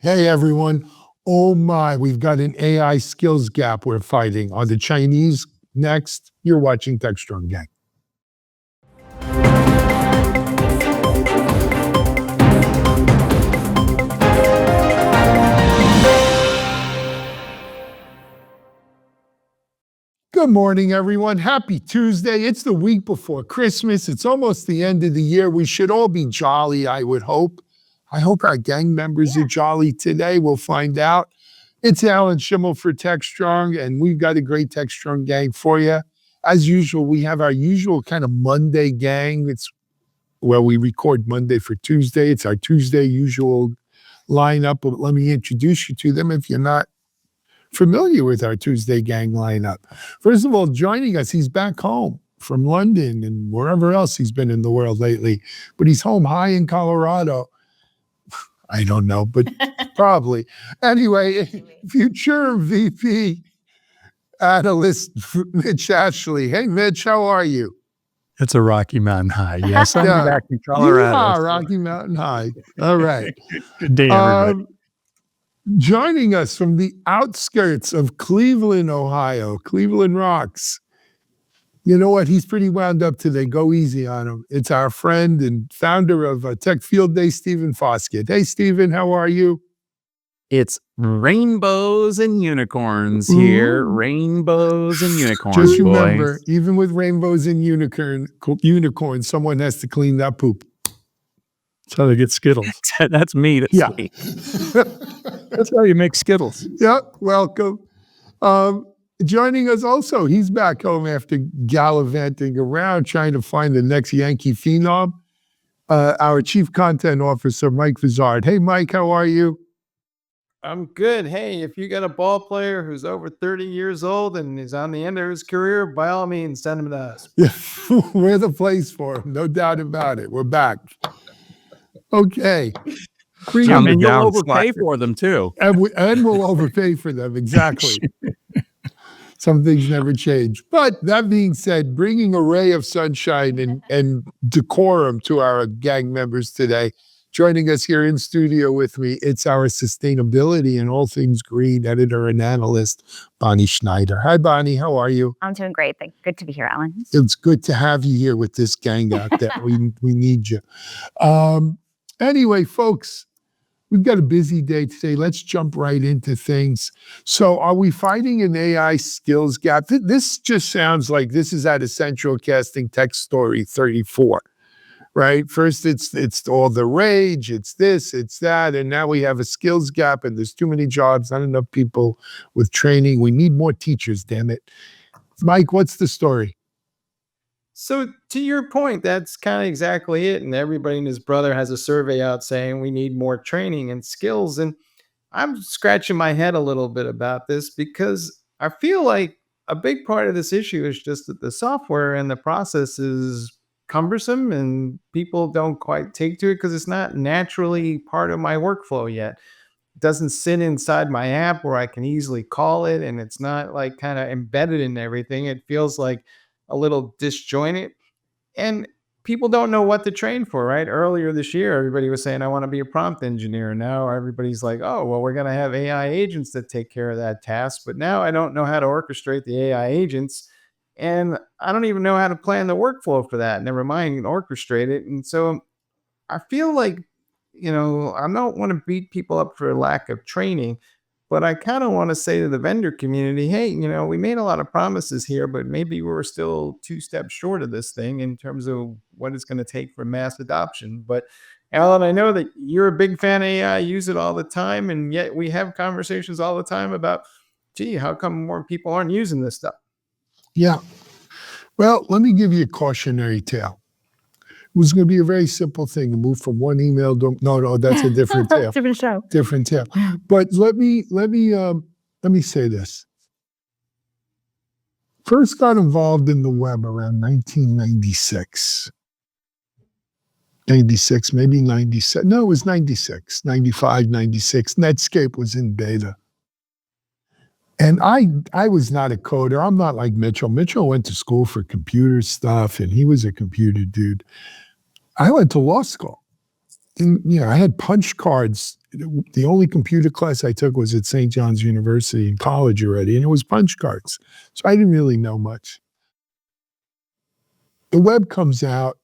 Hey everyone. Oh my, we've got an AI skills gap we're fighting. Are the Chinese next? You're watching Techstrong, gang. Good morning, everyone. Happy Tuesday. It's the week before Christmas. It's almost the end of the year. We should all be jolly, I would hope. I hope our gang members are jolly today. We'll find out. It's Alan Schimmel for Techstrong, and we've got a great Techstrong gang for you. As usual, we have our usual kind of Monday gang. We record Monday for Tuesday. It's our Tuesday usual lineup, but let me introduce you to them if you're not familiar with our Tuesday gang lineup. First of all, joining us, he's back home from London and wherever else he's been in the world lately, but he's home high in Colorado. I don't know, but probably. Anyway, Futurum VP analyst Mitch Ashley. Hey, Mitch, how are you? It's a Rocky Mountain High. Yes, I'm back in Colorado. Yeah, Rocky Mountain High. All right. Good day, everybody. Joining us from the outskirts of Cleveland, Ohio, Cleveland rocks. You know what? He's pretty wound up today. Go easy on him. It's our friend and founder of Tech Field Day, Stephen Foskett. Hey, Stephen, how are you? It's rainbows and unicorns here. Rainbows and unicorns, Just remember, boys. even with rainbows and unicorns, someone has to clean that poop. That's how they get Skittles. That's me. That's Yeah. me. That's how you make Skittles. Yep, welcome. Joining us also, he's back home after gallivanting around trying to find the next Yankee phenom, our Chief Content Officer, Mike Vizard. Hey, Mike, how are you? I'm good. Hey, if you got a ball player who's over 30 years old and is on the end of his career, by all means, send him to us. Yeah, we're the place for him, no doubt about it. We're back. Okay. And you'll overpay for them, too. And we'll overpay for them, exactly. Some things never change. But that being said, bringing a ray of sunshine and decorum to our gang members today, joining us here in studio with me, it's our sustainability and all things green editor and analyst, Bonnie Schneider. Hi, Bonnie. How are you? I'm doing great. Good to be here, Alan. It's good to have you here with this gang out there. We need you. Anyway, folks, we've got a busy day today. Let's jump right into things. So are we fighting an AI skills gap? This just sounds like this is at Essential Casting Tech Story 34, right? First, it's all the rage, it's this, it's that, and now we have a skills gap and there's too many jobs, not enough people with training. We need more teachers, damn it. Mike, what's the story? So to your point, that's kind of exactly it. And everybody and his brother has a survey out saying we need more training and skills. And I'm scratching my head a little bit about this because I feel like a big part of this issue is just that the software and the process is cumbersome and people don't quite take to it because it's not naturally part of my workflow yet. It doesn't sit inside my app where I can easily call it, and it's not like kind of embedded in everything. It feels like a little disjointed, and people don't know what to train for, right? Earlier this year, everybody was saying, I want to be a prompt engineer. Now everybody's like, oh, well, we're going to have AI agents that take care of that task. But now I don't know how to orchestrate the AI agents. And I don't even know how to plan the workflow for that. Never mind orchestrate it. And so I feel like, I don't want to beat people up for lack of training, but I kind of want to say to the vendor community, hey, we made a lot of promises here, but maybe we're still 2 steps short of this thing in terms of what it's going to take for mass adoption. But Alan, I know that you're a big fan of AI, use it all the time, and yet we have conversations all the time about, gee, how come more people aren't using this stuff? Yeah. Well, let me give you a cautionary tale. It was going to be a very simple thing to move from one email to no, that's a different tale. Different show. Different tale. But let me say this. First got involved in the web around 1996. 96, maybe 97. No, it was 96, 95, 96. Netscape was in beta. And I was not a coder. I'm not like Mitchell. Mitchell went to school for computer stuff, and he was a computer dude. I went to law school. And, I had punch cards the only computer class I took was at St. John's University in college already, and it was punch cards. So I didn't really know much. The web comes out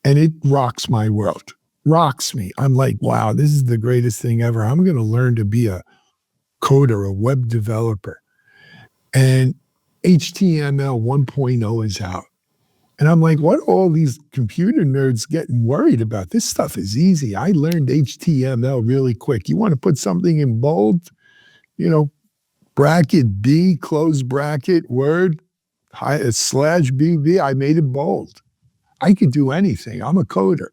and it rocks my world, rocks me. I'm like, wow, this is the greatest thing ever. I'm going to learn to be a coder, a web developer. And HTML 1.0 is out. And I'm like, what are all these computer nerds getting worried about? This stuff is easy. I learned HTML really quick. You want to put something in bold, bracket B, close bracket, word, /BB, I made it bold. I could do anything. I'm a coder.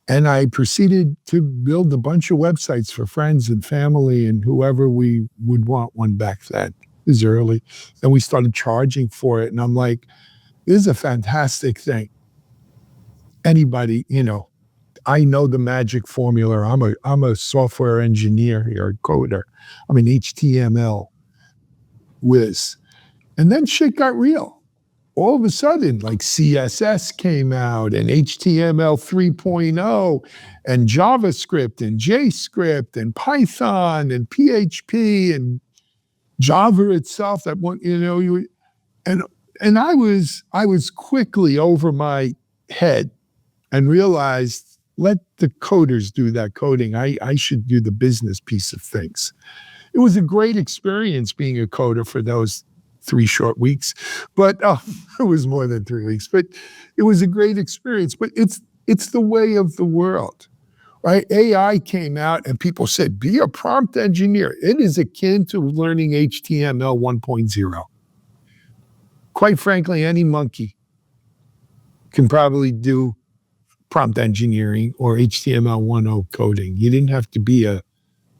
And I proceeded to build a bunch of websites for friends and family and whoever we would want one back then. This is early. Then we started charging for it. And I'm like, this is a fantastic thing. Anybody, I know the magic formula. I'm a software engineer here, a coder. I'm an HTML whiz. And then shit got real. All of a sudden, like CSS came out and HTML 3.0 and JavaScript and JScript and Python and PHP and Java itself. That one, and I was quickly over my head and realized, let the coders do that coding. I should do the business piece of things. It was a great experience being a coder for those 3 short weeks, but it was more than 3 weeks, but it was a great experience. But it's the way of the world, right? AI came out and people said, be a prompt engineer. It is akin to learning HTML 1.0. Quite frankly, any monkey can probably do prompt engineering or HTML 1.0 coding. You didn't have to be a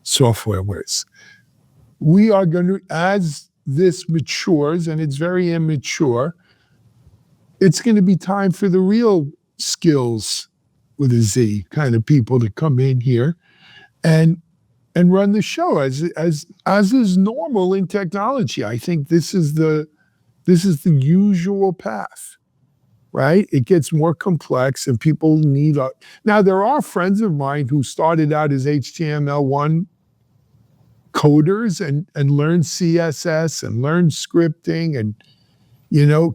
software whiz. We are going to, as this matures, and it's very immature, it's going to be time for the real skills with a Z kind of people to come in here and run the show as is normal in technology. I think this is the usual path, right? It gets more complex and people need now there are friends of mine who started out as HTML1 coders and learn CSS and learn scripting and,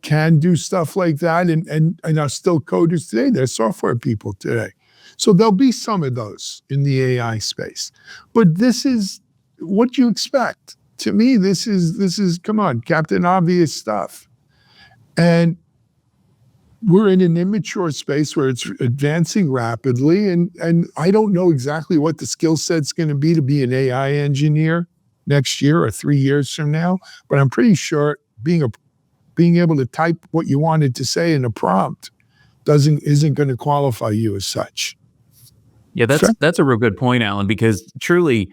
can do stuff like that and are still coders today. They're software people today. So there'll be some of those in the AI space. But this is what you expect. To me, this is, come on, Captain Obvious stuff. And we're in an immature space where it's advancing rapidly, and I don't know exactly what the skill set's going to be an AI engineer next year or 3 years from now, but I'm pretty sure being able to type what you wanted to say in a prompt isn't going to qualify you as such. Yeah, that's a real good point, Alan, because truly,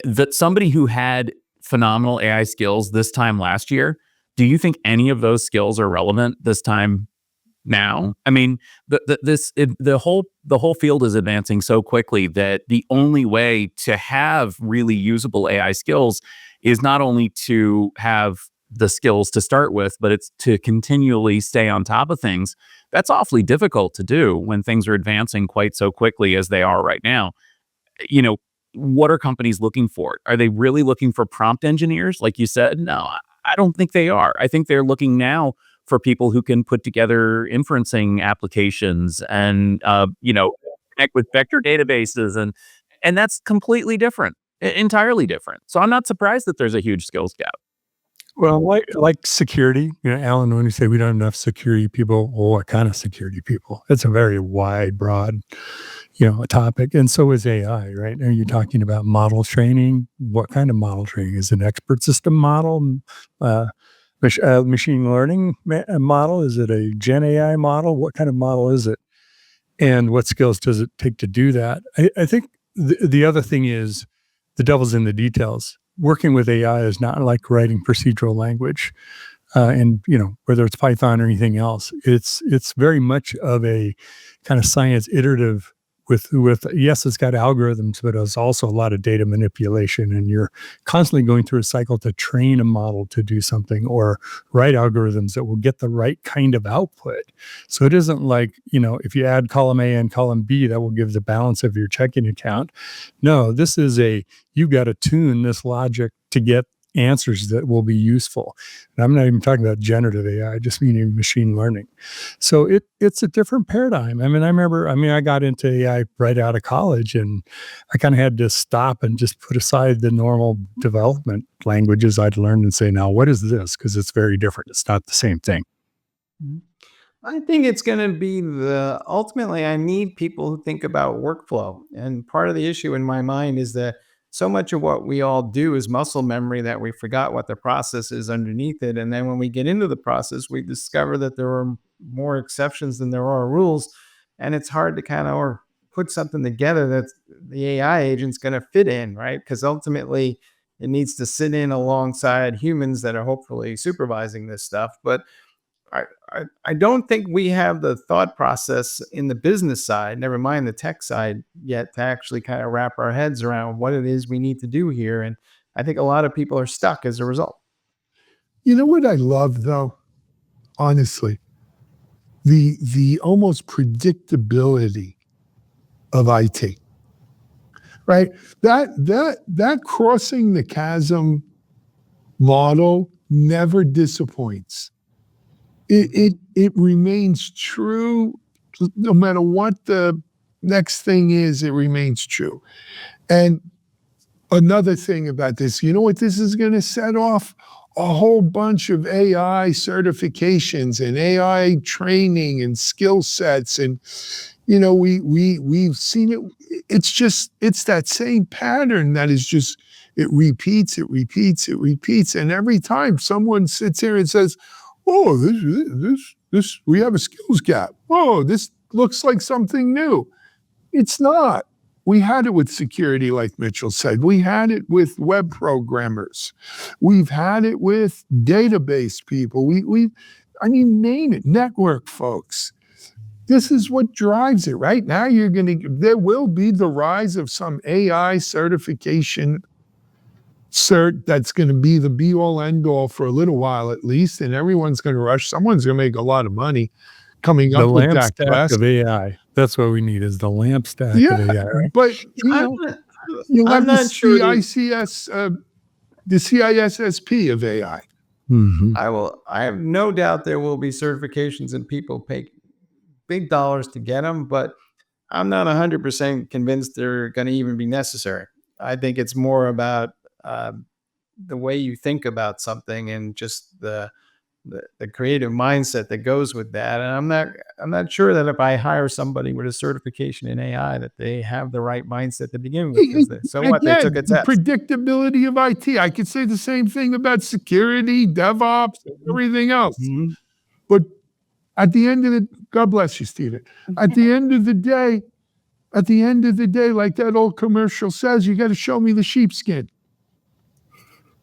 that somebody who had phenomenal AI skills this time last year, do you think any of those skills are relevant this time now? I mean, the whole field is advancing so quickly that the only way to have really usable AI skills is not only to have the skills to start with, but it's to continually stay on top of things. That's awfully difficult to do when things are advancing quite so quickly as they are right now. What are companies looking for? Are they really looking for prompt engineers? Like you said, no, I don't think they are. I think they're looking now for people who can put together inferencing applications and, connect with vector databases. And that's completely different, entirely different. So I'm not surprised that there's a huge skills gap. Well, like security, Alan, when you say we don't have enough security people, well, what kind of security people? It's a very wide, broad, topic. And so is AI, right? Are you talking about model training? What kind of model training? Is it an expert system model? Machine learning model? Is it a Gen AI model? What kind of model is it? And what skills does it take to do that? I think the other thing is the devil's in the details. Working with AI is not like writing procedural language, and whether it's Python or anything else. It's very much of a kind of science iterative with yes, it's got algorithms, but it's also a lot of data manipulation, and you're constantly going through a cycle to train a model to do something or write algorithms that will get the right kind of output. So it isn't like, if you add column A and column B, that will give the balance of your checking account. No, this is you've got to tune this logic to get answers that will be useful. And I'm not even talking about generative AI, just meaning machine learning. So it's a different paradigm. I remember I got into AI right out of college, and I kind of had to stop and just put aside the normal development languages I'd learned and say, now, what is this? Because it's very different. It's not the same thing. I think it's going to be ultimately, I need people who think about workflow. And part of the issue in my mind is that so much of what we all do is muscle memory that we forgot what the process is underneath it. And then when we get into the process, we discover that there are more exceptions than there are rules. And it's hard to kind of put something together that the AI agent's going to fit in, right? Because ultimately it needs to sit in alongside humans that are hopefully supervising this stuff. But I don't think we have the thought process in the business side, never mind the tech side, yet to actually kind of wrap our heads around what it is we need to do here. And I think a lot of people are stuck as a result. You know what I love, though? Honestly, the almost predictability of IT, right? That crossing the chasm model never disappoints. It remains true no matter what the next thing is. It remains true. And another thing about this, you know what this is going to set off? A whole bunch of AI certifications and AI training and skill sets. And, we've seen it. It's that same pattern that is just, it repeats. And every time someone sits here and says, oh, this, we have a skills gap. Oh, this looks like something new. It's not. We had it with security, like Mitchell said. We had it with web programmers. We've had it with database people. Name it, network folks. This is what drives it, right? Now there will be the rise of some AI certification cert that's going to be the be-all, end-all for a little while at least, and everyone's going to rush. Someone's going to make a lot of money coming up with that class. Of AI. That's what we need, is the lamp stack of AI. Right? But you'll have the CISSP of AI. Mm-hmm. I have no doubt there will be certifications and people pay big dollars to get them, but I'm not 100% convinced they're going to even be necessary. I think it's more about the way you think about something and just the creative mindset that goes with that. And I'm not sure that if I hire somebody with a certification in AI that they have the right mindset to begin with. They took a test. Predictability of IT. I could say the same thing about security, DevOps, and everything else. Mm-hmm. But at the end of the, God bless you, Stephen. At the end of the day, like that old commercial says, you got to show me the sheepskin.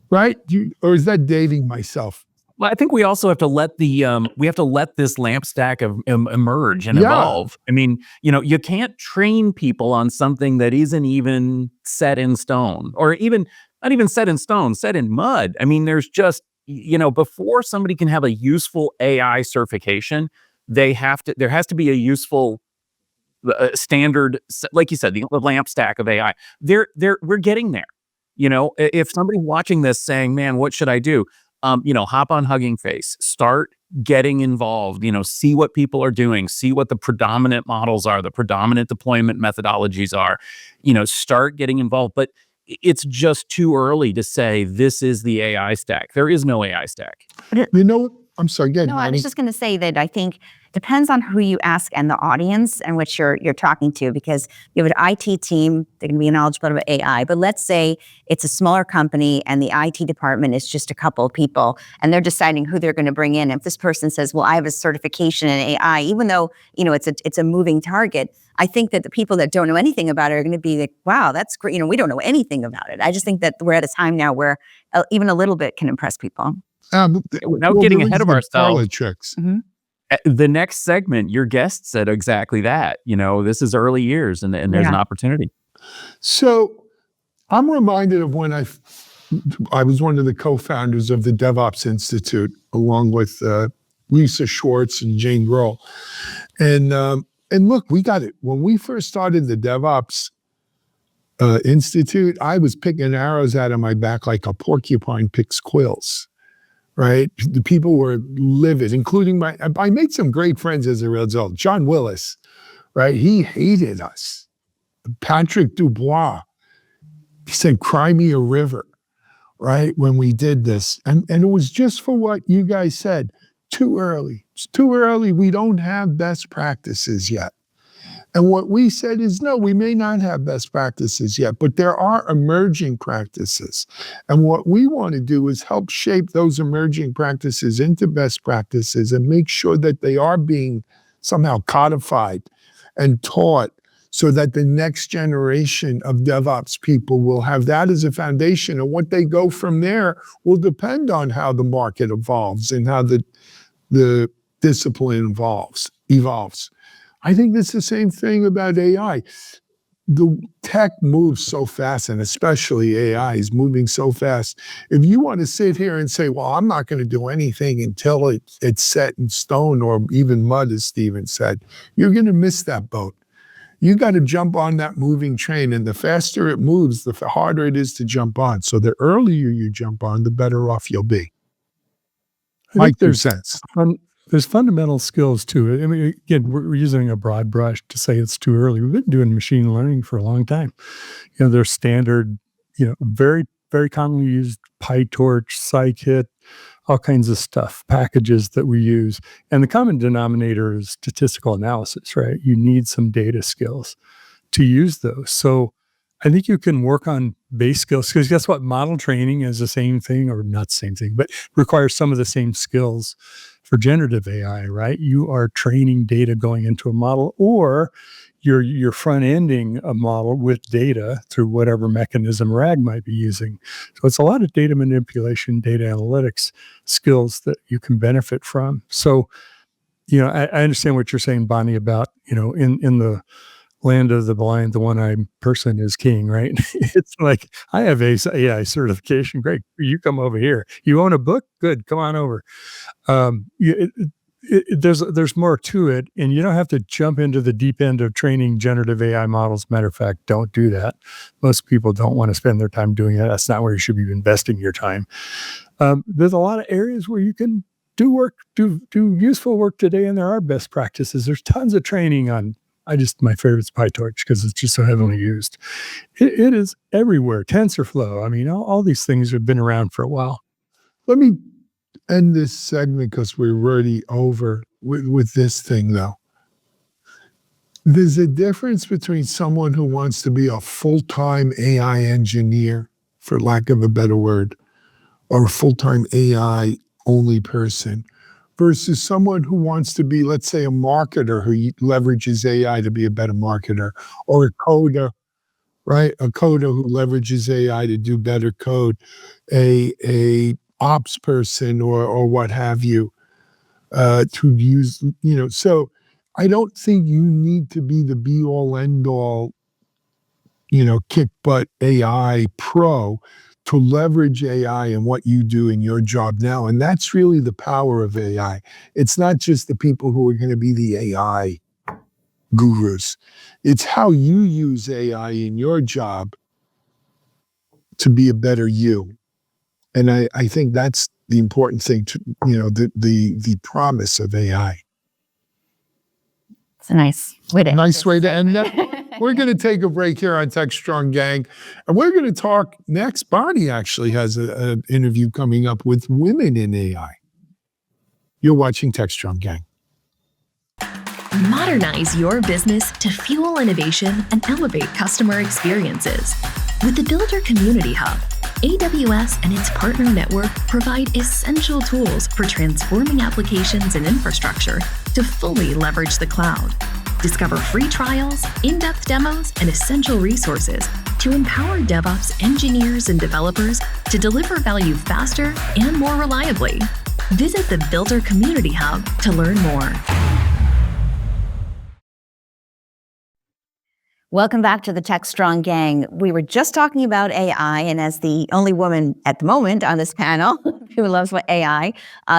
Right? Or is that dating myself? Well, I think we also have to let this lamp stack emerge and evolve. You can't train people on something that isn't even set in stone, or even not even set in stone, set in mud. There's just, before somebody can have a useful AI certification, there has to be a useful standard, like you said, the lamp stack of AI. We're getting there. If somebody watching this saying, man, what should I do? Hop on Hugging Face, start getting involved, see what people are doing, see what the predominant models are, the predominant deployment methodologies are, start getting involved. But it's just too early to say this is the AI stack. There is no AI stack. I'm sorry, go ahead, No, I was just going to say that I think depends on who you ask and the audience and which you're talking to, because you have an IT team, they're going to be knowledgeable about AI, but let's say it's a smaller company and the IT department is just a couple of people and they're deciding who they're going to bring in. If this person says, well, I have a certification in AI, even though, it's a moving target, I think that the people that don't know anything about it are going to be like, wow, that's great. We don't know anything about it. I just think that we're at a time now where even a little bit can impress people. Without getting ahead of ourselves. Checks. Mm-hmm. The next segment, your guest said exactly that. This is early years, and there's an opportunity. So I'm reminded of when I was one of the co-founders of the DevOps Institute, along with Lisa Schwartz and Jane Grohl. And look, we got it. When we first started the DevOps Institute, I was picking arrows out of my back like a porcupine picks quills, right? The people were livid, including I made some great friends as a result. John Willis, right? He hated us. Patrick Dubois, he said, cry me a river, right? When we did this. And it was just for what you guys said, too early. It's too early. We don't have best practices yet. And what we said is, no, we may not have best practices yet, but there are emerging practices. And what we want to do is help shape those emerging practices into best practices and make sure that they are being somehow codified and taught so that the next generation of DevOps people will have that as a foundation. And what they go from there will depend on how the market evolves and how the discipline evolves. I think it's the same thing about AI. The tech moves so fast, and especially AI is moving so fast. If you want to sit here and say, well, I'm not going to do anything until it's set in stone or even mud, as Stephen said, you're going to miss that boat. You got to jump on that moving train, and the faster it moves, the harder it is to jump on. So the earlier you jump on, the better off you'll be. Mike, there's sense. There's fundamental skills to it. I mean, again, we're using a broad brush to say it's too early. We've been doing machine learning for a long time. There's standard, very, very commonly used PyTorch, scikit, all kinds of stuff, packages that we use. And the common denominator is statistical analysis, right? You need some data skills to use those. So I think you can work on base skills, because guess what? Model training is the same thing, or not the same thing, but requires some of the same skills for generative AI, right? You are training data going into a model, or you're front-ending a model with data through whatever mechanism RAG might be using. So it's a lot of data manipulation, data analytics skills that you can benefit from. So, I understand what you're saying, Bonnie, about, in the land of the blind, the one-eyed person is king, right? It's like, I have AI certification. Great. You come over here. You own a book? Good. Come on over. There's more to it, and you don't have to jump into the deep end of training generative AI models. Matter of fact, don't do that. Most people don't want to spend their time doing that. That's not where you should be investing your time. There's a lot of areas where you can do useful work today, and there are best practices. There's tons of training on, my favorite is PyTorch because it's just so heavily used. It is everywhere. TensorFlow. I mean, all these things have been around for a while. Let me end this segment because we're already over with this thing, though. There's a difference between someone who wants to be a full-time AI engineer, for lack of a better word, or a full-time AI-only person, versus someone who wants to be, let's say, a marketer who leverages AI to be a better marketer, or a coder, right? A coder who leverages AI to do better code, a ops person or what have you, to use, so I don't think you need to be the be-all, end-all, kick butt AI pro to leverage AI in what you do in your job now. And that's really the power of AI. It's not just the people who are going to be the AI gurus. It's how you use AI in your job to be a better you. And I think that's the important thing to, the promise of AI. It's a nice way to end that. We're going to take a break here on Techstrong Gang. And we're going to talk next. Bonnie actually has an interview coming up with women in AI. You're watching Techstrong Gang. Modernize your business to fuel innovation and elevate customer experiences. With the Builder Community Hub, AWS and its partner network provide essential tools for transforming applications and infrastructure to fully leverage the cloud. Discover free trials, in-depth demos, and essential resources to empower DevOps engineers and developers to deliver value faster and more reliably. Visit the Builder Community Hub to learn more. Welcome back to the Techstrong gang. We were just talking about AI, and as the only woman at the moment on this panel who loves what AI,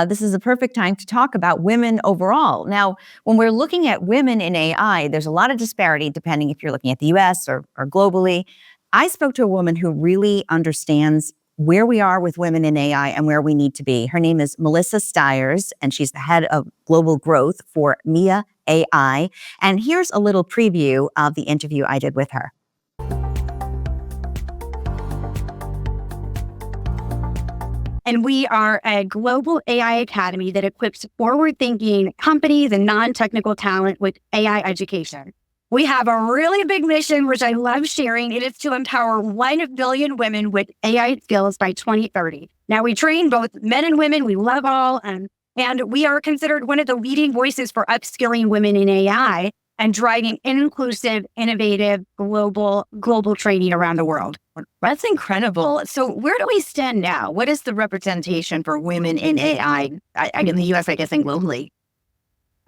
this is a perfect time to talk about women overall. Now, when we're looking at women in AI, there's a lot of disparity depending if you're looking at the US or globally. I spoke to a woman who really understands where we are with women in AI and where we need to be. Her name is Melissa Stiers, and she's the head of global growth for Mia AI. And here's a little preview of the interview I did with her. And we are a global AI academy that equips forward-thinking companies and non-technical talent with AI education. We have a really big mission, which I love sharing. It is to empower 1 billion women with AI skills by 2030. Now, we train both men and women. We love all. And we are considered one of the leading voices for upskilling women in AI and driving inclusive, innovative, global training around the world. That's incredible. So where do we stand now? What is the representation for women in AI in the US, I guess, and globally?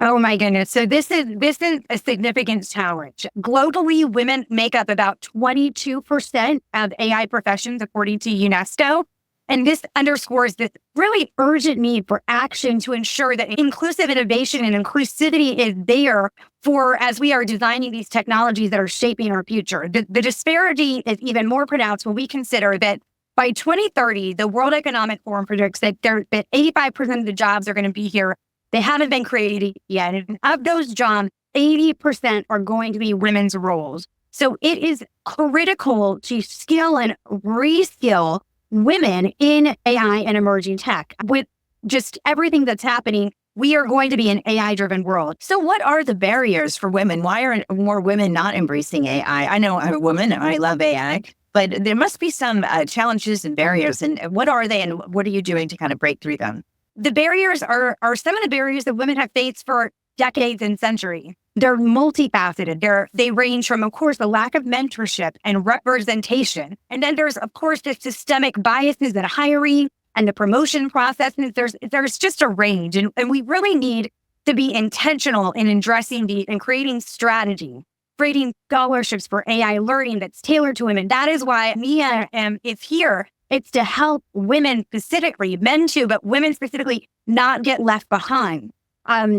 Oh my goodness. So this is a significant challenge. Globally, women make up about 22% of AI professions, according to UNESCO. And this underscores this really urgent need for action to ensure that inclusive innovation and inclusivity is there for as we are designing these technologies that are shaping our future. The disparity is even more pronounced when we consider that by 2030, the World Economic Forum predicts that 85% of the jobs are going to be here. They haven't been created yet. And of those jobs, 80% are going to be women's roles. So it is critical to skill and reskill women in AI and emerging tech. With just everything that's happening, we are going to be an AI-driven world. So what are the barriers for women? Why are more women not embracing AI? I know I'm a woman and I love AI, but there must be some challenges and barriers. And what are they and what are you doing to kind of break through them? The barriers are some of the barriers that women have faced for decades and centuries. They're multifaceted. They range from, of course, the lack of mentorship and representation. And then there's, of course, the systemic biases in hiring and the promotion process. And there's just a range. And we really need to be intentional in addressing these and creating strategy, creating scholarships for AI learning that's tailored to women. That is why Mia is here. It's to help women specifically, men too, but women specifically, not get left behind.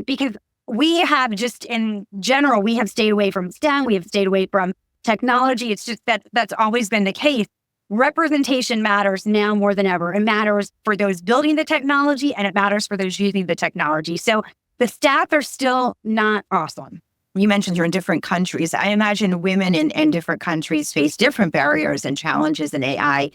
Because we have just in general, we have stayed away from STEM, we have stayed away from technology. It's just that's always been the case. Representation matters now more than ever. It matters for those building the technology and it matters for those using the technology. So the stats are still not awesome. You mentioned you're in different countries. I imagine women in different countries face different barriers and challenges in AI.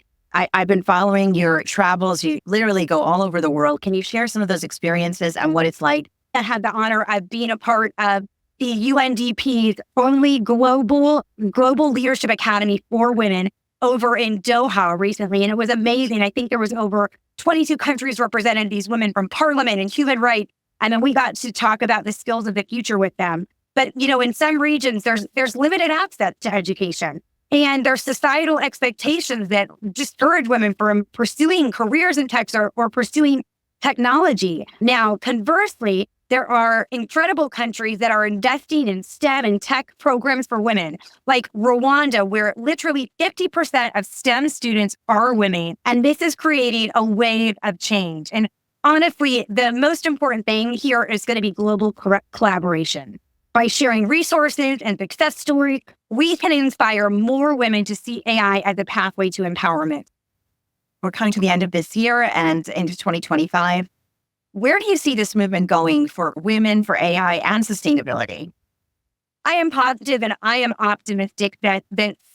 I've been following your travels. You literally go all over the world. Can you share some of those experiences and what it's like? I had the honor of being a part of the UNDP's only global leadership academy for women over in Doha recently. And it was amazing. I think there was over 22 countries represented, these women from parliament and human rights. And then we got to talk about the skills of the future with them. But, in some regions, there's limited access to education. And there's societal expectations that discourage women from pursuing careers in tech or pursuing technology. Now, conversely, there are incredible countries that are investing in STEM and tech programs for women, like Rwanda, where literally 50% of STEM students are women. And this is creating a wave of change. And honestly, the most important thing here is going to be global collaboration. By sharing resources and success stories, we can inspire more women to see AI as a pathway to empowerment. We're coming to the end of this year and into 2025. Where do you see this movement going for women, for AI, and sustainability? I am positive and I am optimistic that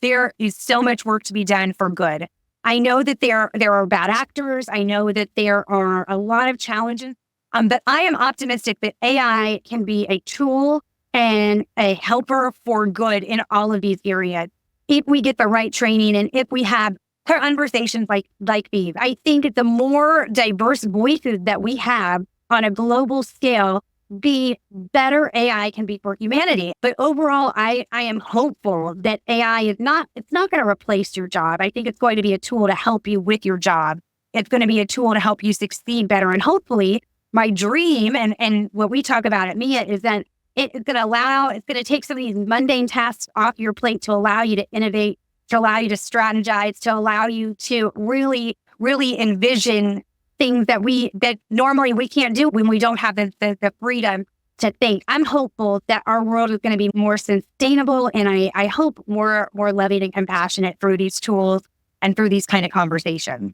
there is so much work to be done for good. I know that there are bad actors. I know that there are a lot of challenges, but I am optimistic that AI can be a tool and a helper for good in all of these areas. If we get the right training and if we have conversations like these, I think the more diverse voices that we have on a global scale, the better AI can be for humanity. But overall, I am hopeful that AI it's not going to replace your job. I think it's going to be a tool to help you with your job. It's going to be a tool to help you succeed better. And hopefully my dream and what we talk about at MIA is that it's going to take some of these mundane tasks off your plate to allow you to innovate, to allow you to strategize, to allow you to really, really envision things that normally we can't do when we don't have the freedom to think. I'm hopeful that our world is going to be more sustainable, and I hope more loving and compassionate through these tools and through these kind of conversations.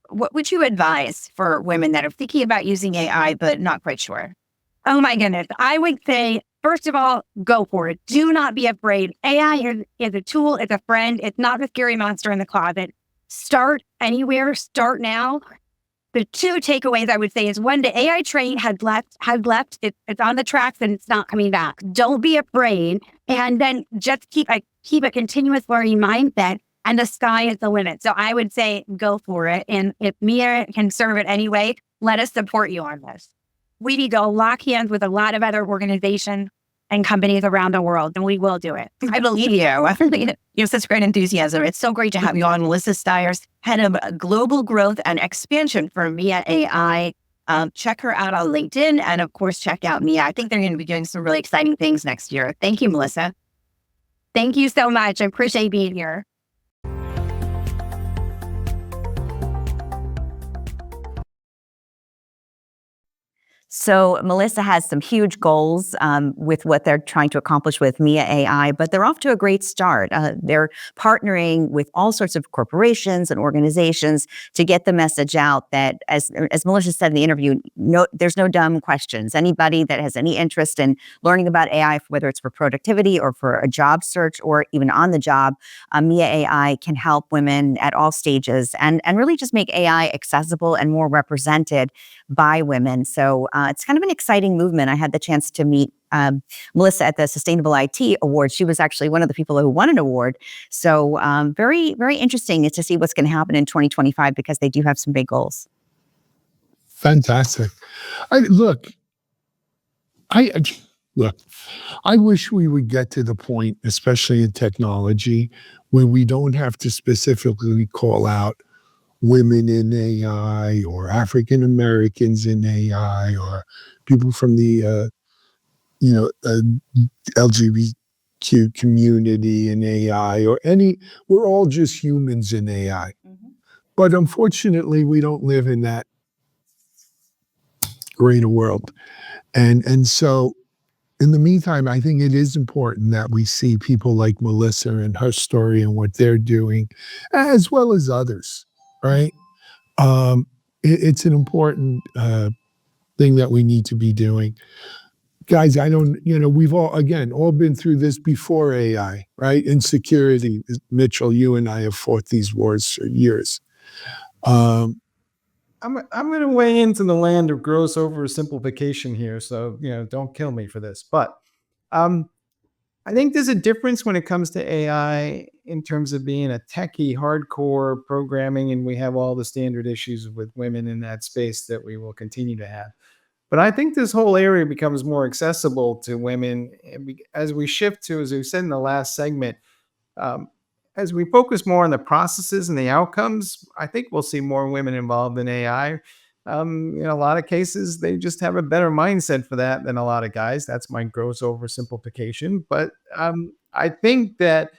What would you advise for women that are thinking about using AI but not quite sure? Oh my goodness. I would say, first of all, go for it. Do not be afraid. AI is a tool, it's a friend. It's not the scary monster in the closet. Start anywhere, start now. The two takeaways I would say is, one, the AI train has left. It's on the tracks and it's not coming back. Don't be afraid. And then just keep a continuous learning mindset, and the sky is the limit. So I would say go for it. And if MIA can serve it anyway, let us support you on this. We need to lock hands with a lot of other organizations and companies around the world, and we will do it. I believe you. I think you have such great enthusiasm. It's so great to have you on. Melissa Stiers, Head of Global Growth and Expansion for MIA AI. Check her out on LinkedIn, and of course, check out MIA. I think they're going to be doing some really exciting things next year. Thank you, Melissa. Thank you so much. I appreciate being here. So Melissa has some huge goals with what they're trying to accomplish with MIA AI, but they're off to a great start. They're partnering with all sorts of corporations and organizations to get the message out that, as Melissa said in the interview, there's no dumb questions. Anybody that has any interest in learning about AI, whether it's for productivity or for a job search or even on the job, MIA AI can help women at all stages and really just make AI accessible and more represented by women. So it's kind of an exciting movement. I had the chance to meet Melissa at the Sustainable IT Awards. She was actually one of the people who won an award. So very, very interesting to see what's going to happen in 2025 because they do have some big goals. Fantastic. I wish we would get to the point, especially in technology, where we don't have to specifically call out women in AI or African Americans in AI or people from the LGBTQ community in AI or we're all just humans in AI. Mm-hmm. But unfortunately, we don't live in that greater world. And so in the meantime, I think it is important that we see people like Melissa and her story and what they're doing, as well as others. Right? It's an important thing that we need to be doing. Guys, we've all been through this before AI, right? Insecurity. Mitchell, you and I have fought these wars for years. I'm going to weigh into the land of gross oversimplification here, so don't kill me for this. But I think there's a difference when it comes to AI in terms of being a techie, hardcore programming, and we have all the standard issues with women in that space that we will continue to have. But I think this whole area becomes more accessible to women as we shift to, as we said in the last segment, as we focus more on the processes and the outcomes. I think we'll see more women involved in AI. In a lot of cases, they just have a better mindset for that than a lot of guys. That's my gross oversimplification. But I think that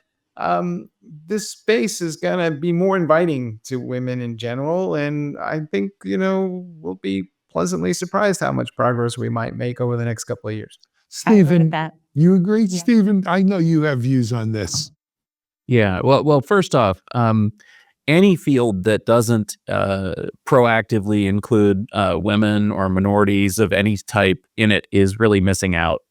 this space is going to be more inviting to women in general. And I think, we'll be pleasantly surprised how much progress we might make over the next couple of years. Stephen, you agree? Yeah. Stephen, I know you have views on this. Yeah. Well, first off, any field that doesn't proactively include women or minorities of any type in it is really missing out.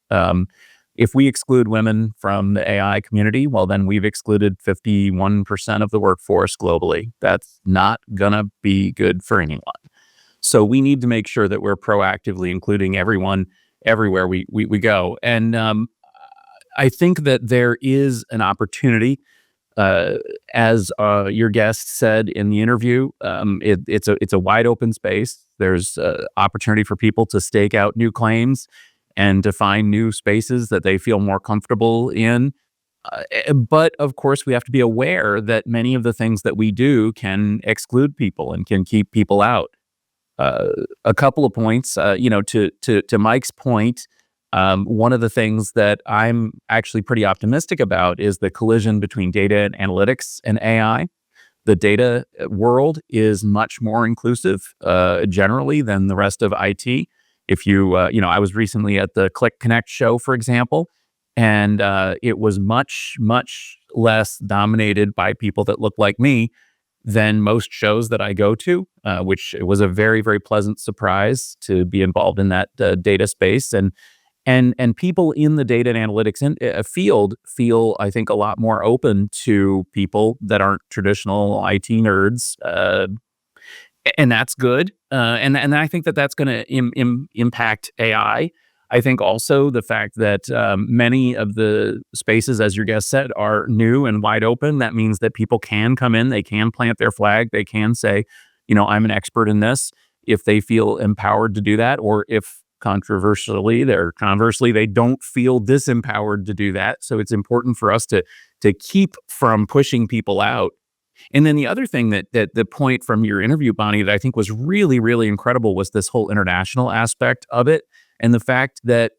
If we exclude women from the AI community, well, then we've excluded 51% of the workforce globally. That's not going to be good for anyone. So we need to make sure that we're proactively including everyone everywhere we go. And I think that there is an opportunity. As your guest said in the interview, it's a wide open space. There's opportunity for people to stake out new claims and to find new spaces that they feel more comfortable in. But of course, we have to be aware that many of the things that we do can exclude people and can keep people out. A couple of points, to Mike's point, one of the things that I'm actually pretty optimistic about is the collision between data and analytics and AI. The data world is much more inclusive generally than the rest of IT. If I was recently at the Click Connect show, for example, and it was much, much less dominated by people that look like me than most shows that I go to, which was a very, very pleasant surprise to be involved in that data space. And people in the data and analytics field feel, I think, a lot more open to people that aren't traditional IT nerds, and that's good. And I think that that's going to impact AI. I think also the fact that many of the spaces, as your guest said, are new and wide open. That means that people can come in, they can plant their flag, they can say, I'm an expert in this if they feel empowered to do that, or if conversely, they don't feel disempowered to do that. So it's important for us to keep from pushing people out. And then the other thing that the point from your interview, Bonnie, that I think was really, really incredible was this whole international aspect of it. And the fact that,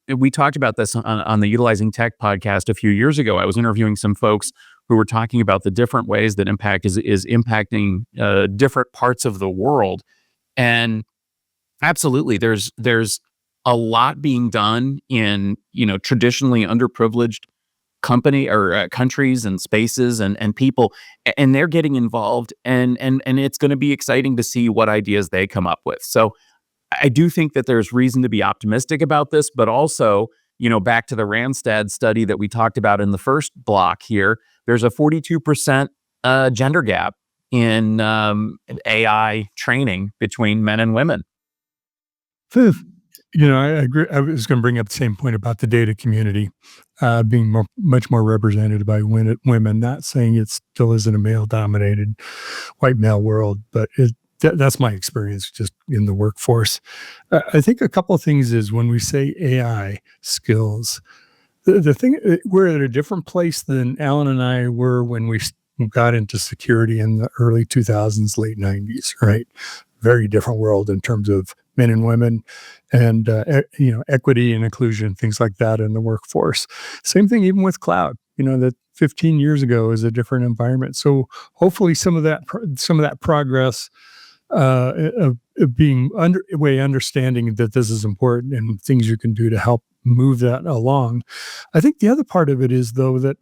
we talked about this on the Utilizing Tech podcast a few years ago. I was interviewing some folks who were talking about the different ways that impact is impacting different parts of the world. And absolutely, there's a lot being done in, traditionally underprivileged company or countries and spaces and people, and they're getting involved, and it's going to be exciting to see what ideas they come up with. So I do think that there's reason to be optimistic about this, but also, back to the Randstad study that we talked about in the first block here, there's a 42% gender gap in AI training between men and women. I agree. I was going to bring up the same point about the data community being much more represented by women. Not saying it still isn't a male-dominated white male world, but that's my experience just in the workforce. I think a couple of things is when we say AI skills, the thing, we're at a different place than Alan and I were when we got into security in the early 2000s, late 90s, right? Very different world in terms of men and women and, equity and inclusion, things like that in the workforce. Same thing even with cloud, that 15 years ago is a different environment. So hopefully some of that progress of being understanding that this is important and things you can do to help move that along. I think the other part of it is, though, that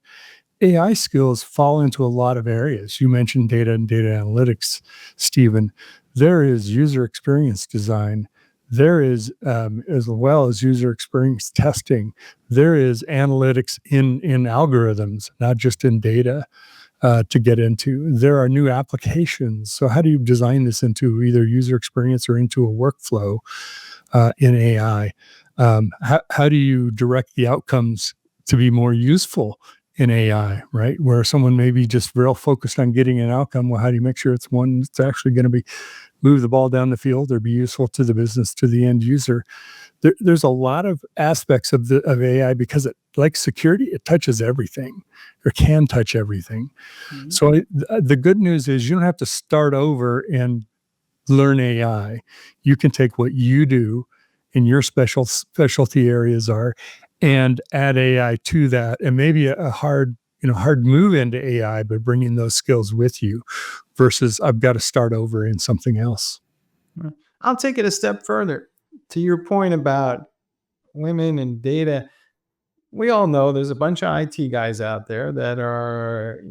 AI skills fall into a lot of areas. You mentioned data and data analytics, Stephen. There is user experience design. There is, as well as user experience testing, there is analytics in algorithms, not just in data. To get into. There are new applications. So how do you design this into either user experience or into a workflow in AI? How do you direct the outcomes to be more useful in AI, right? Where someone may be just real focused on getting an outcome. Well, how do you make sure it's one that's actually going to move the ball down the field or be useful to the business, to the end user? There's a lot of aspects of AI because it, like security, it touches everything or can touch everything. Mm-hmm. So the good news is you don't have to start over and learn AI. You can take what you do in your specialty areas are and add AI to that, and maybe a hard move into AI, but bringing those skills with you versus I've got to start over in something else. I'll take it a step further. To your point about women and data, we all know there's a bunch of IT guys out there that are,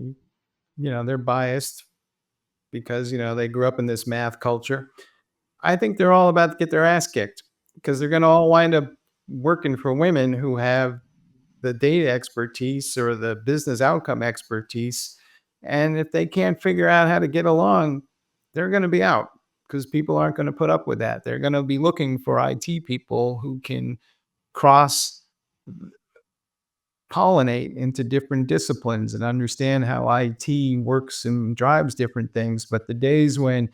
they're biased because, they grew up in this math culture. I think they're all about to get their ass kicked because they're going to all wind up working for women who have the data expertise or the business outcome expertise. And if they can't figure out how to get along, they're going to be out because people aren't going to put up with that. They're going to be looking for IT people who can cross pollinate into different disciplines and understand how IT works and drives different things. But the days when,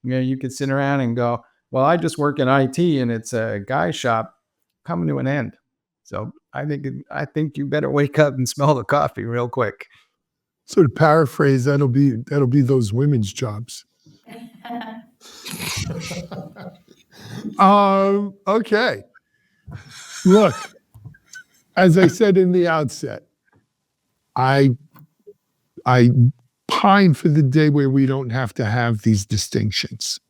you could sit around and go, well, I just work in IT and it's a guy shop, coming to an end. So I think you better wake up and smell the coffee real quick. So to paraphrase, that'll be those women's jobs. Okay. Look, as I said in the outset, I pine for the day where we don't have to have these distinctions.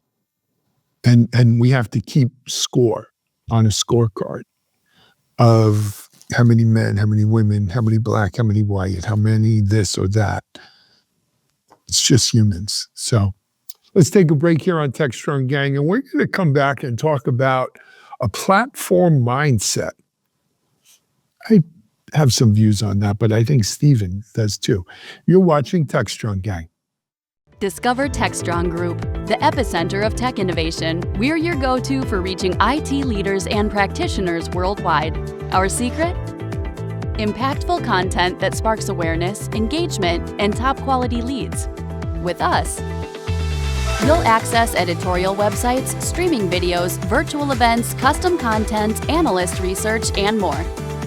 And we have to keep score on a scorecard of how many men, how many women, how many black, how many white, how many this or that. It's just humans. So let's take a break here on Techstrong Gang, and we're going to come back and talk about a platform mindset. I have some views on that, but I think Stephen does too. You're watching Techstrong Gang. Discover Techstrong Group, the epicenter of tech innovation. We're your go-to for reaching IT leaders and practitioners worldwide. Our secret? Impactful content that sparks awareness, engagement, and top-quality leads. With us, you'll access editorial websites, streaming videos, virtual events, custom content, analyst research, and more.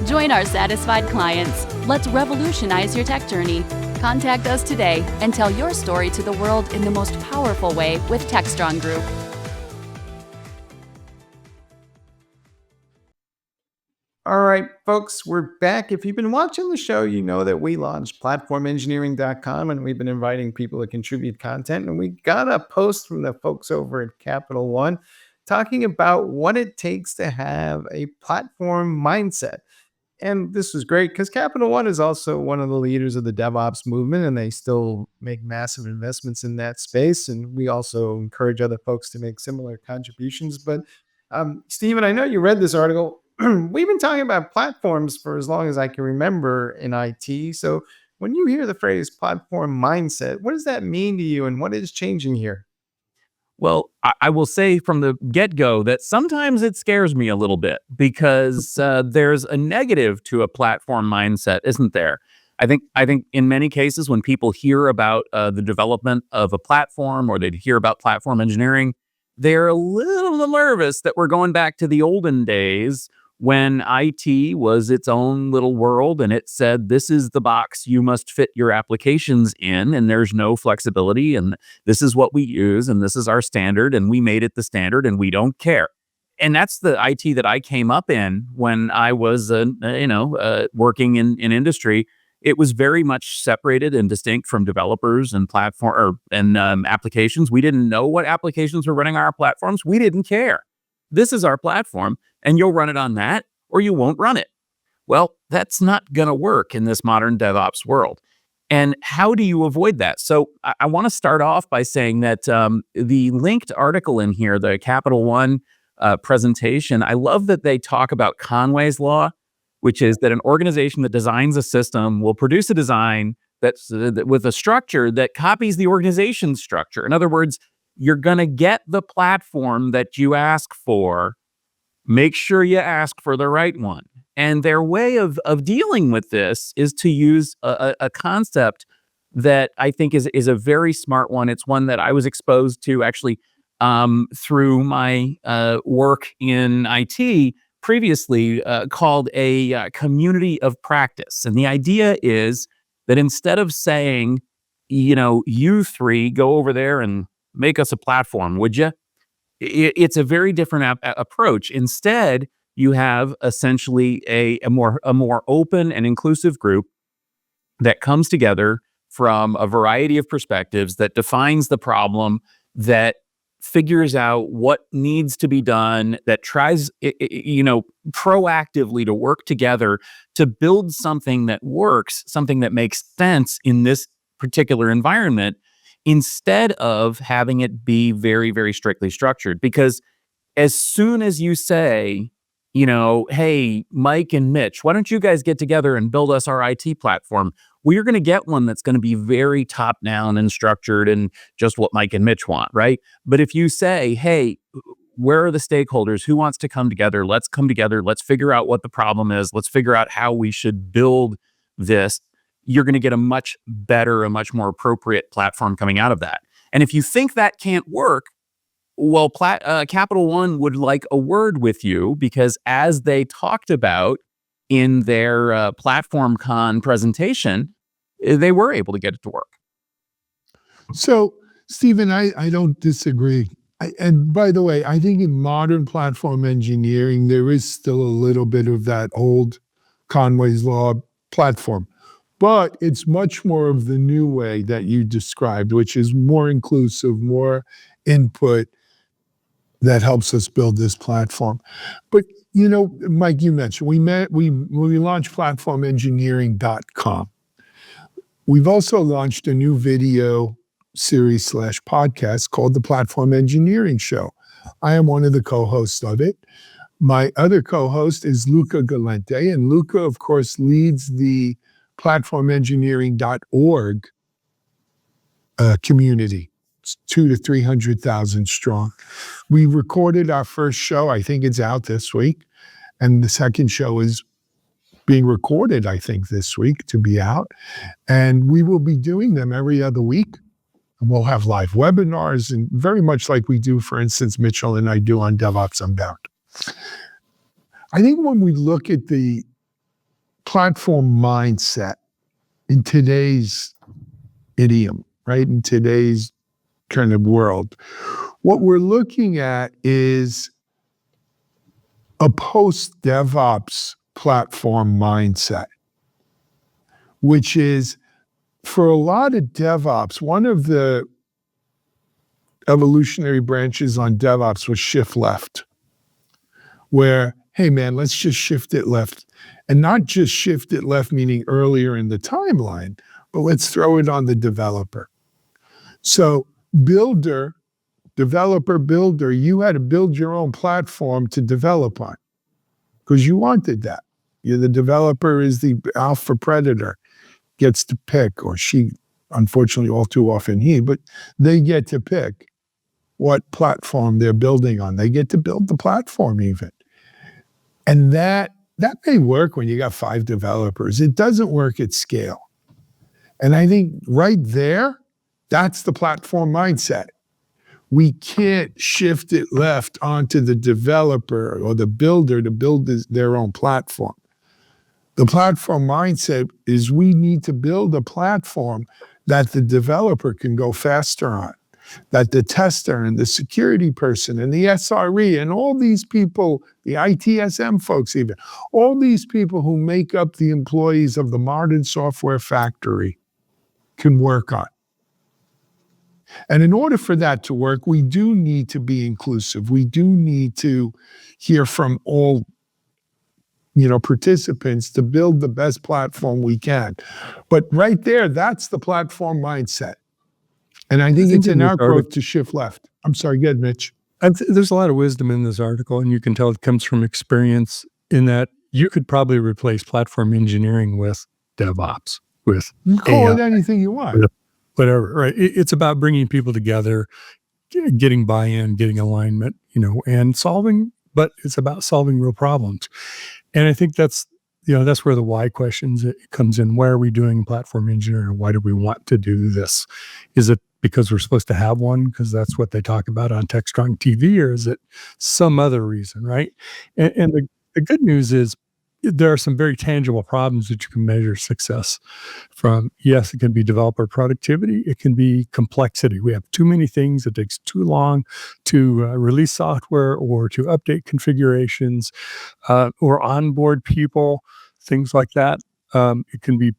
Join our satisfied clients. Let's revolutionize your tech journey. Contact us today and tell your story to the world in the most powerful way with Techstrong Group. All right, folks, we're back. If you've been watching the show, you know that we launched platformengineering.com and we've been inviting people to contribute content. And we got a post from the folks over at Capital One talking about what it takes to have a platform mindset. And this was great because Capital One is also one of the leaders of the DevOps movement, and they still make massive investments in that space. And we also encourage other folks to make similar contributions. But Stephen, I know you read this article. We've been talking about platforms for as long as I can remember in IT. So when you hear the phrase platform mindset, what does that mean to you, and what is changing here? Well, I will say from the get-go that sometimes it scares me a little bit because there's a negative to a platform mindset, isn't there? I think in many cases when people hear about the development of a platform or they hear about platform engineering, they're a little nervous that we're going back to the olden days when IT was its own little world and it said, this is the box you must fit your applications in, and there's no flexibility, and this is what we use, and this is our standard, and we made it the standard, and we don't care. And that's the IT that I came up in when I was, working in industry. It was very much separated and distinct from developers and applications. We didn't know what applications were running on our platforms. We didn't care. This is our platform, and you'll run it on that, or you won't run it. Well, that's not going to work in this modern DevOps world. And how do you avoid that? So I want to start off by saying that the linked article in here, the Capital One presentation, I love that they talk about Conway's Law, which is that an organization that designs a system will produce a design that's with a structure that copies the organization's structure. In other words, you're going to get the platform that you ask for. Make sure you ask for the right one. And their way of dealing with this is to use a concept that I think is a very smart one. It's one that I was exposed to actually through my work in IT previously, called a community of practice. And the idea is that instead of saying, you three go over there and make us a platform, would you? It's a very different approach. Instead, you have essentially a more open and inclusive group that comes together from a variety of perspectives, that defines the problem, that figures out what needs to be done, that tries, proactively to work together to build something that works, something that makes sense in this particular environment, instead of having it be very, very strictly structured. Because as soon as you say, hey, Mike and Mitch, why don't you guys get together and build us our IT platform? Well, you're going to get one that's going to be very top down and structured and just what Mike and Mitch want, right? But if you say, hey, where are the stakeholders? Who wants to come together? Let's come together. Let's figure out what the problem is. Let's figure out how we should build this. You're going to get a much better, a much more appropriate platform coming out of that. And if you think that can't work, well, Capital One would like a word with you, because as they talked about, in their platform con presentation, they were able to get it to work. So, Stephen, I don't disagree. And by the way, I think in modern platform engineering, there is still a little bit of that old Conway's Law platform. But it's much more of the new way that you described, which is more inclusive, more input that helps us build this platform. But, Mike, you mentioned we launched platformengineering.com. We've also launched a new video series / podcast called The Platform Engineering Show. I am one of the co-hosts of it. My other co-host is Luca Galente, and Luca, of course, leads the platformengineering.org community. It's 200,000 to 300,000 strong. We recorded our first show. I think it's out this week. And the second show is being recorded, I think, this week to be out. And we will be doing them every other week. And we'll have live webinars, and very much like we do, for instance, Mitchell and I do on DevOps Unbound. I think when we look at the platform mindset in today's idiom, right, in today's kind of world, what we're looking at is a post-DevOps platform mindset, which is, for a lot of DevOps, one of the evolutionary branches on DevOps was shift left, where, hey man, let's just shift it left. And not just shift it left, meaning earlier in the timeline, but let's throw it on the developer. So developer builder, you had to build your own platform to develop on because you wanted that. The developer is the alpha predator, gets to pick, or she, unfortunately, all too often but they get to pick what platform they're building on. They get to build the platform even. And that may work when you got 5 developers. It doesn't work at scale. And I think right there, that's the platform mindset. We can't shift it left onto the developer or the builder to build their own platform. The platform mindset is we need to build a platform that the developer can go faster on, that the tester and the security person and the SRE and all these people, the ITSM folks even, all these people who make up the employees of the modern software factory can work on. And in order for that to work, we do need to be inclusive. We do need to hear from all participants to build the best platform we can. But right there, that's the platform mindset. And I think it's in our growth to shift left. I'm sorry, go ahead, Mitch. There's a lot of wisdom in this article, and you can tell it comes from experience in that you could probably replace platform engineering with DevOps, with You call AI, it anything you want. whatever, right? It's about bringing people together, getting buy-in, getting alignment, and but it's about solving real problems. And I think that's where the why questions comes in. Why are we doing platform engineering? Why do we want to do this? Is it because we're supposed to have one because that's what they talk about on Techstrong TV, or is it some other reason, right? And the good news is there are some very tangible problems that you can measure success from. Yes, it can be developer productivity. It can be complexity. We have too many things. It takes too long to release software or to update configurations or onboard people, things like that. It can be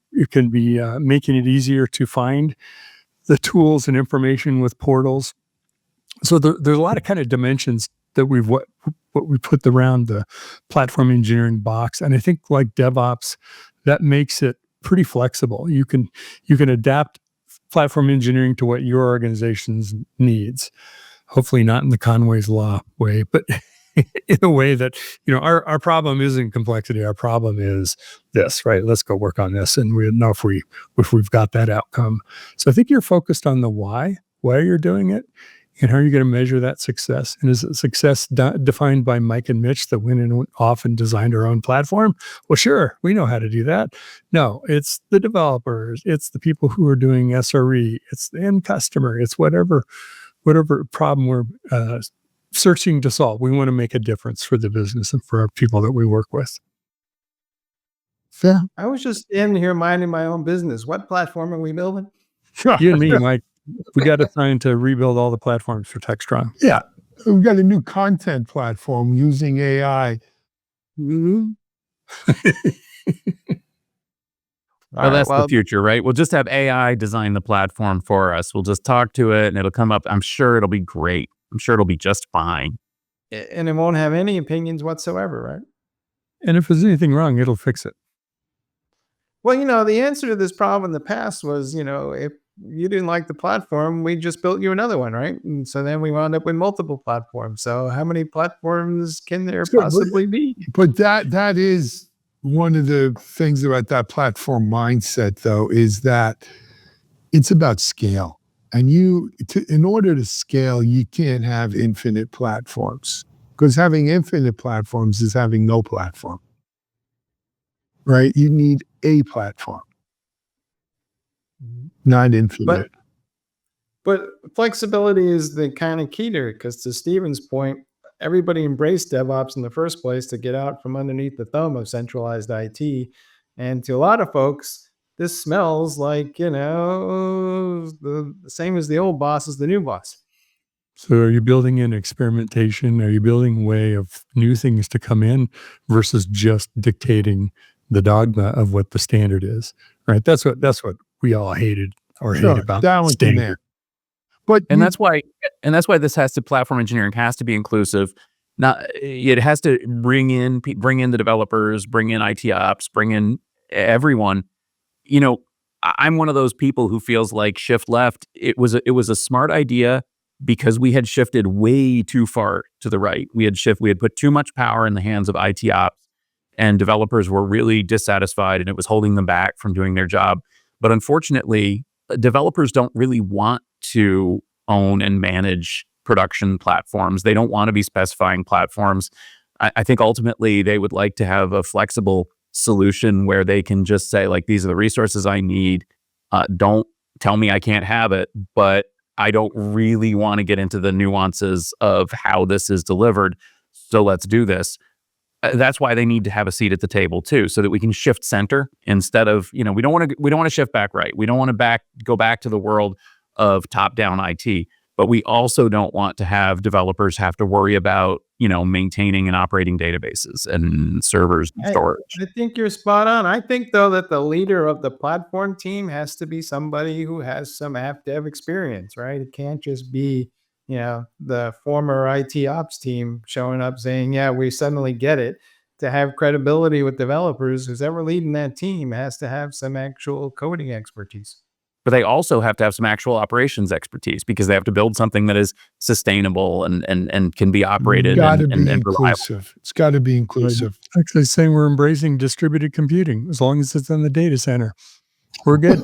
making it easier to find the tools and information with portals. So there's a lot of kind of dimensions that what we put around the platform engineering box. And I think like DevOps, that makes it pretty flexible. You can adapt platform engineering to what your organization's needs. Hopefully not in the Conway's Law way, but in a way that, our problem isn't complexity. Our problem is this, right? Let's go work on this. And we know if we've got that outcome. So I think you're focused on the why you're doing it. And how are you going to measure that success? And is it success defined by Mike and Mitch that went and off and designed our own platform? Well, sure, we know how to do that. No, it's the developers. It's the people who are doing SRE. It's the end customer. It's whatever problem we're searching to solve. We want to make a difference for the business and for our people that we work with. Fair. I was just in here minding my own business. What platform are we building? You and me, Mike, we got assigned to rebuild all the platforms for Techstrong. Yeah. We've got a new content platform using AI. Well, that's the future, right? We'll just have AI design the platform for us. We'll just talk to it and it'll come up. I'm sure it'll be great. I'm sure it'll be just fine. And it won't have any opinions whatsoever, right? And if there's anything wrong, it'll fix it. Well, the answer to this problem in the past was, if you didn't like the platform, we just built you another one, right? And so then we wound up with multiple platforms. So how many platforms can there possibly be? But that is one of the things about that platform mindset, though, is that it's about scale. And in order to scale, you can't have infinite platforms, because having infinite platforms is having no platform, right? You need a platform, not infinite. But flexibility is the kind of key to it, because to Stephen's point, everybody embraced DevOps in the first place to get out from underneath the thumb of centralized IT. And to a lot of folks, this smells like, the same as the old boss as the new boss. So are you building in experimentation? Are you building a way of new things to come in versus just dictating the dogma of what the standard is, right? That's what we all hated or hate about standard. But that's why this platform engineering has to be inclusive. It has to bring in the developers, bring in IT ops, bring in everyone. I'm one of those people who feels like shift left. It was a smart idea because we had shifted way too far to the right. We had put too much power in the hands of IT ops, and developers were really dissatisfied, and it was holding them back from doing their job. But unfortunately, developers don't really want to own and manage production platforms. They don't want to be specifying platforms. I think ultimately they would like to have a flexible solution where they can just say, like, these are the resources I need. Don't tell me I can't have it, but I don't really want to get into the nuances of how this is delivered. So let's do this. That's why they need to have a seat at the table too, so that we can shift center instead of, we don't want to shift back right. We don't want to go back to the world of top-down IT, but we also don't want to have developers have to worry about, maintaining and operating databases and servers and storage. I think you're spot on. I think, though, that the leader of the platform team has to be somebody who has some app dev experience, right? It can't just be, the former IT ops team showing up saying, yeah, we suddenly get it. To have credibility with developers, who's ever leading that team has to have some actual coding expertise. But they also have to have some actual operations expertise, because they have to build something that is sustainable and can be operated and reliable. It's got to be inclusive. Actually saying we're embracing distributed computing as long as it's in the data center. We're good.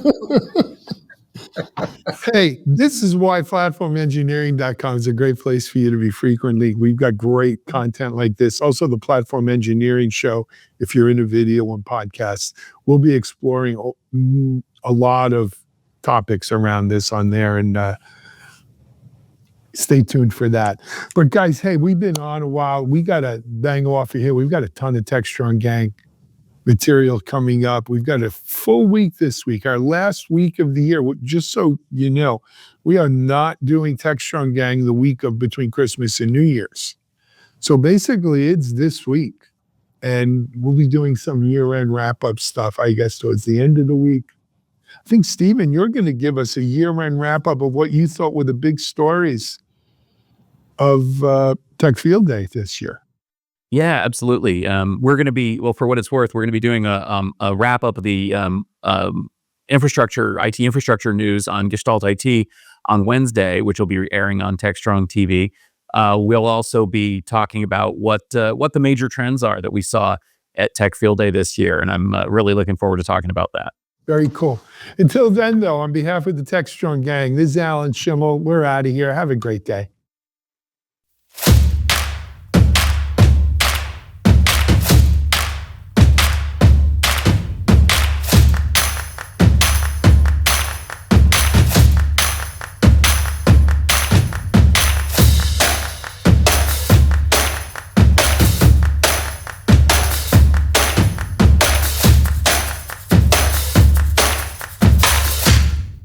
Hey, this is why platformengineering.com is a great place for you to be frequently. We've got great content like this. Also, the Platform Engineering Show, if you're into video and podcasts, we'll be exploring a lot of topics around this on there, and stay tuned for that. But guys, hey, we've been on a while. We got to bang off of here. We've got a ton of Techstrong Gang material coming up. We've got a full week this week, our last week of the year. Just so you know, we are not doing Techstrong Gang the week of between Christmas and New Year's. So basically, it's this week. And we'll be doing some year-end wrap-up stuff, I guess, towards the end of the week. I think, Stephen, you're going to give us a year-end wrap-up of what you thought were the big stories of Tech Field Day this year. Yeah, absolutely. We're going to be, well, for what it's worth, we're going to be doing a wrap-up of the IT infrastructure news on Gestalt IT on Wednesday, which will be airing on Techstrong TV. We'll also be talking about what the major trends are that we saw at Tech Field Day this year, and I'm really looking forward to talking about that. Very cool. Until then, though, on behalf of the Techstrong Gang, this is Alan Schimmel. We're out of here. Have a great day.